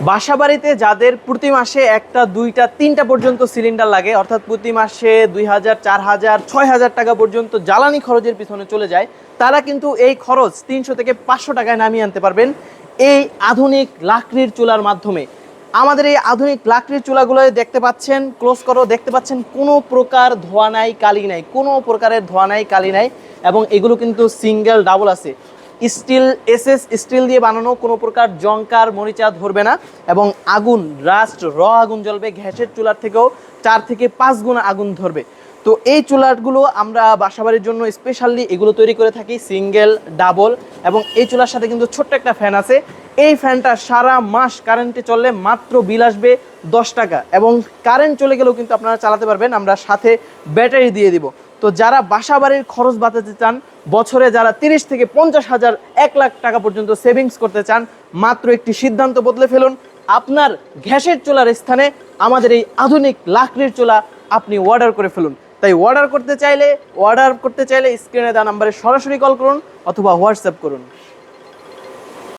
বাসাবাড়িতে যাদের প্রতি মাসে একটা দুইটা তিনটা পর্যন্ত সিলিন্ডার লাগে, অর্থাৎ প্রতি মাসে 2000 4000 6000 টাকা পর্যন্ত জ্বালানি খরচের পিছনে চলে যায়, তারা কিন্তু এই খরচ 300 থেকে 500 টাকায় নামিয়ে আনতে পারবেন এই আধুনিক লাকড়ির চুলার মাধ্যমে। আমাদের এই আধুনিক লাকড়ির চুলাগুলো দেখতে পাচ্ছেন, ক্লোজ করো, দেখতে পাচ্ছেন কোনো প্রকার ধোয়া নাই, কালি নাই, কোনো প্রকারের ধোয়া নাই, কালি নাই। এবং এগুলো কিন্তু সিঙ্গেল ডাবল আছে, স্টিল এসএস স্টিল দিয়ে বানানো, কোনো প্রকার জংকার মরিচা ধরবে না এবং আগুন রাস্ট আগুন জ্বলবে। গ্যাসের চুলার থেকেও 4 থেকে 5 গুণ আগুন ধরবে। তো এই চুলাগুলো আমরা বাসাবাড়ির জন্য স্পেশালি এগুলো তৈরি করে থাকি, সিঙ্গেল ডাবল। এবং এই চুলার সাথে কিন্তু ছোট্ট একটা ফ্যান আছে। এই ফ্যানটা সারা মাস কারেন্টে চললে মাত্র বিল আসবে 10 টাকা, এবং কারেন্ট চলে গেলেও কিন্তু আপনারা চালাতে পারবেন, আমরা সাথে ব্যাটারি দিয়ে দিব। তো যারা বাসাবাড়ির খরচ বাঁচাতে চান, বছরে যারা 30 থেকে 50,000 1 লাখ টাকা পর্যন্ত সেভিংস করতে চান, মাত্র একটি সিদ্ধান্ত বদলে ফেলুন। আপনার গ্যাসের চুলার স্থানে আমাদের এই আধুনিক লাকড়ির চুলা আপনি অর্ডার করে ফেলুন। তাই অর্ডার করতে চাইলে স্ক্রিনে দেওয়া নাম্বারে সরাসরি কল করুন অথবা হোয়াটসঅ্যাপ করুন।